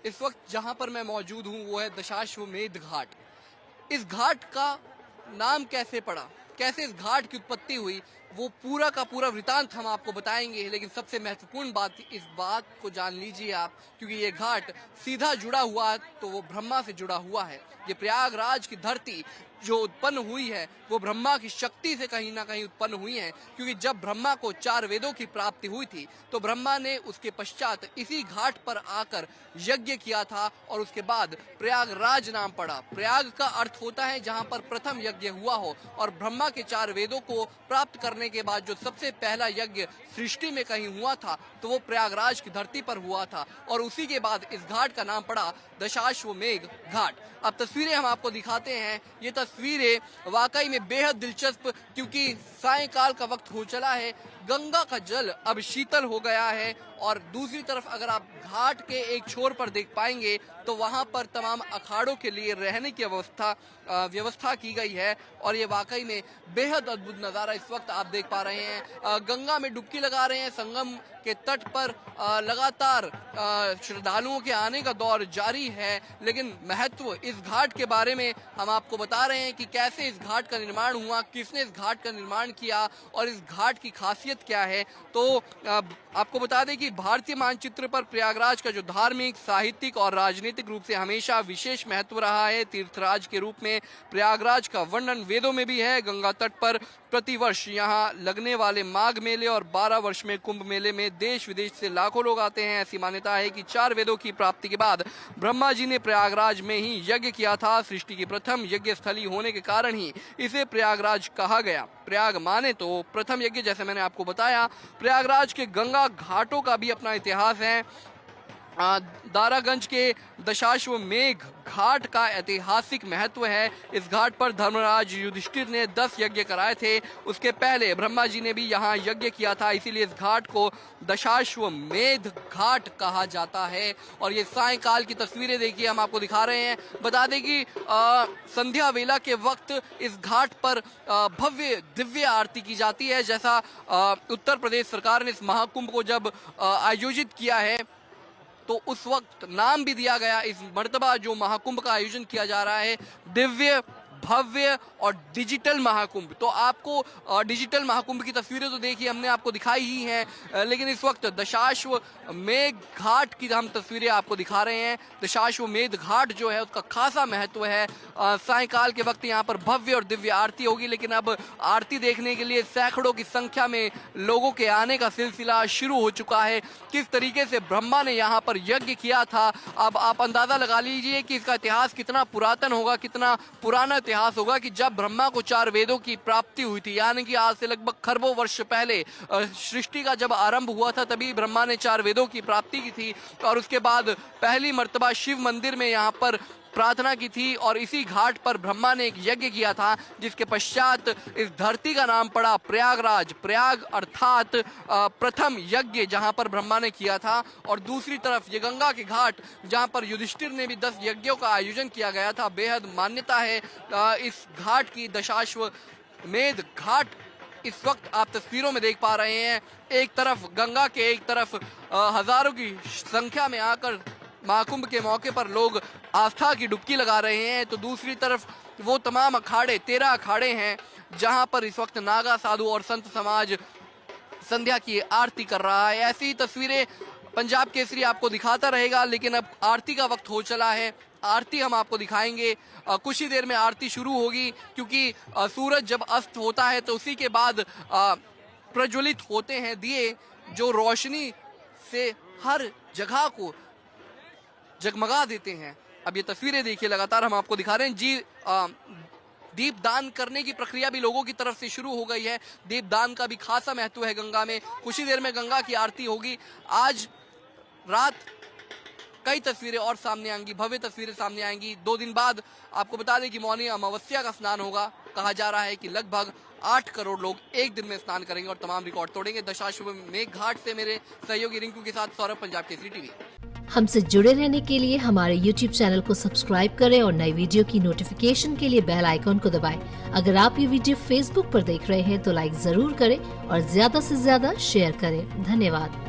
इस वक्त जहां पर मैं मौजूद हूं वो है दशाश्वमेध घाट। इस घाट का नाम कैसे पड़ा, कैसे इस घाट की उत्पत्ति हुई, वो पूरा का पूरा वृतांत हम आपको बताएंगे। लेकिन सबसे महत्वपूर्ण बात इस बात को जान लीजिए आप, क्योंकि ये घाट सीधा जुड़ा हुआ है तो वो ब्रह्मा से जुड़ा हुआ है। ये प्रयागराज की धरती जो उत्पन्न हुई है वो ब्रह्मा की शक्ति से कहीं ना कहीं उत्पन्न हुई है, क्योंकि जब ब्रह्मा को 4 वेदों की प्राप्ति हुई थी तो ब्रह्मा ने उसके पश्चात इसी घाट पर आकर यज्ञ किया था और उसके बाद प्रयागराज नाम पड़ा। प्रयाग का अर्थ होता है जहां पर प्रथम यज्ञ हुआ हो, और ब्रह्मा के 4 वेदों को प्राप्त करने के बाद जो सबसे पहला यज्ञ सृष्टि में कहीं हुआ था तो वो प्रयागराज की धरती पर हुआ था, और उसी के बाद इस घाट का नाम पड़ा दशाश्वमेध घाट। अब तस्वीरें हम आपको दिखाते हैं। ये तस्वीरें वाकई में बेहद दिलचस्प, क्योंकि सायंकाल का वक्त हो चला है, गंगा का जल अब शीतल हो गया है, और दूसरी तरफ अगर आप घाट के एक छोर पर देख पाएंगे तो वहां पर तमाम अखाड़ों के लिए रहने की व्यवस्था की गई है, और ये वाकई में बेहद अद्भुत नज़ारा इस वक्त आप देख पा रहे हैं। गंगा में डुबकी लगा रहे हैं, संगम के तट पर लगातार श्रद्धालुओं के आने का दौर जारी है। लेकिन महत्व इस घाट के बारे में हम आपको बता रहे हैं कि कैसे इस घाट का निर्माण हुआ, किसने इस घाट का निर्माण किया और इस घाट की खासियत क्या है। तो आपको बता दें कि भारतीय मानचित्र पर प्रयागराज का जो धार्मिक, साहित्यिक और राजनीतिक रूप से हमेशा विशेष महत्व रहा है। तीर्थराज के रूप में प्रयागराज का वर्णन वेदों में भी है। गंगा तट पर प्रतिवर्ष यहाँ लगने वाले माघ मेले और 12 वर्ष में कुंभ मेले में देश विदेश से लाखों लोग आते हैं। ऐसी मान्यता है कि 4 वेदों की प्राप्ति के बाद ब्रह्मा जी ने प्रयागराज में ही यज्ञ किया था। सृष्टि की प्रथम यज्ञ स्थली होने के कारण ही इसे प्रयागराज कहा गया। प्रयाग माने तो प्रथम यज्ञ, जैसे मैंने आपको बताया। प्रयागराज के गंगा घाटों का भी अपना इतिहास है। दारागंज के दशाश्वमेध घाट का ऐतिहासिक महत्व है। इस घाट पर धर्मराज युधिष्ठिर ने 10 यज्ञ कराए थे। उसके पहले ब्रह्मा जी ने भी यहाँ यज्ञ किया था, इसीलिए इस घाट को दशाश्वमेध घाट कहा जाता है। और ये सायंकाल की तस्वीरें देखिए, हम आपको दिखा रहे हैं। बता दें कि संध्या वेला के वक्त इस घाट पर भव्य दिव्य आरती की जाती है। जैसा उत्तर प्रदेश सरकार ने इस महाकुंभ को जब आयोजित किया है तो उस वक्त नाम भी दिया गया इस मर्तबा जो महाकुंभ का आयोजन किया जा रहा है, दिव्य, भव्य और डिजिटल महाकुंभ। तो आपको डिजिटल महाकुंभ की तस्वीरें तो देखिए हमने आपको दिखाई ही हैं, लेकिन इस वक्त दशाश्वमेध घाट की हम तस्वीरें आपको दिखा रहे हैं। दशाश्वमेध घाट जो है उसका खासा महत्व है। सायंकाल के वक्त यहाँ पर भव्य और दिव्य आरती होगी, लेकिन अब आरती देखने के लिए सैकड़ों की संख्या में लोगों के आने का सिलसिला शुरू हो चुका है। किस तरीके से ब्रह्मा ने यहाँ पर यज्ञ किया था, अब आप अंदाजा लगा लीजिए कि इसका इतिहास कितना पुरातन होगा, कितना पुराना इतिहास होगा कि जब ब्रह्मा को 4 वेदों की प्राप्ति हुई थी, यानी कि आज से लगभग खरबों वर्ष पहले सृष्टि का जब आरंभ हुआ था तभी ब्रह्मा ने 4 वेदों की प्राप्ति की थी। और उसके बाद पहली मर्तबा शिव मंदिर में यहाँ पर प्रार्थना की थी, और इसी घाट पर ब्रह्मा ने एक यज्ञ किया था, जिसके पश्चात इस धरती का नाम पड़ा प्रयागराज। प्रयाग अर्थात प्रथम यज्ञ जहां पर ब्रह्मा ने किया था। और दूसरी तरफ ये गंगा के घाट जहां पर युधिष्ठिर ने भी 10 यज्ञों का आयोजन किया गया था। बेहद मान्यता है इस घाट की, दशाश्वमेध घाट। इस वक्त आप तस्वीरों में देख पा रहे हैं, एक तरफ गंगा के एक तरफ हजारों की संख्या में आकर महाकुंभ के मौके पर लोग आस्था की डुबकी लगा रहे हैं, तो दूसरी तरफ वो तमाम अखाड़े, 13 अखाड़े हैं जहां पर इस वक्त नागा, साधु और संत समाज संध्या की आरती कर रहा है। ऐसी तस्वीरें पंजाब केसरी आपको दिखाता रहेगा, लेकिन अब आरती का वक्त हो चला है। आरती हम आपको दिखाएंगे, कुछ ही देर में आरती शुरू होगी, क्योंकि सूरज जब अस्त होता है तो उसी के बाद प्रज्वलित होते हैं दिए, जो रोशनी से हर जगह को जगमगा देते हैं। अब ये तस्वीरें देखिए, लगातार हम आपको दिखा रहे हैं जी। दीप दान करने की प्रक्रिया भी लोगों की तरफ से शुरू हो गई है। दीप दान का भी खासा महत्व है गंगा में। कुछ ही देर में गंगा की आरती होगी। आज रात कई तस्वीरें और सामने आएंगी, भव्य तस्वीरें सामने आएंगी। 2 दिन बाद आपको बता दें कि मौनी अमावस्या का स्नान होगा। कहा जा रहा है कि लगभग 8 करोड़ लोग एक दिन में स्नान करेंगे और तमाम रिकॉर्ड तोड़ेंगे। दशाश्वमेध घाट से मेरे सहयोगी रिंकू के साथ सौरभ, पंजाब केसरी टीवी। हमसे जुड़े रहने के लिए हमारे YouTube चैनल को सब्सक्राइब करें और नई वीडियो की नोटिफिकेशन के लिए बेल आइकॉन को दबाएं। अगर आप ये वीडियो Facebook पर देख रहे हैं तो लाइक जरूर करें और ज्यादा से ज्यादा शेयर करें। धन्यवाद।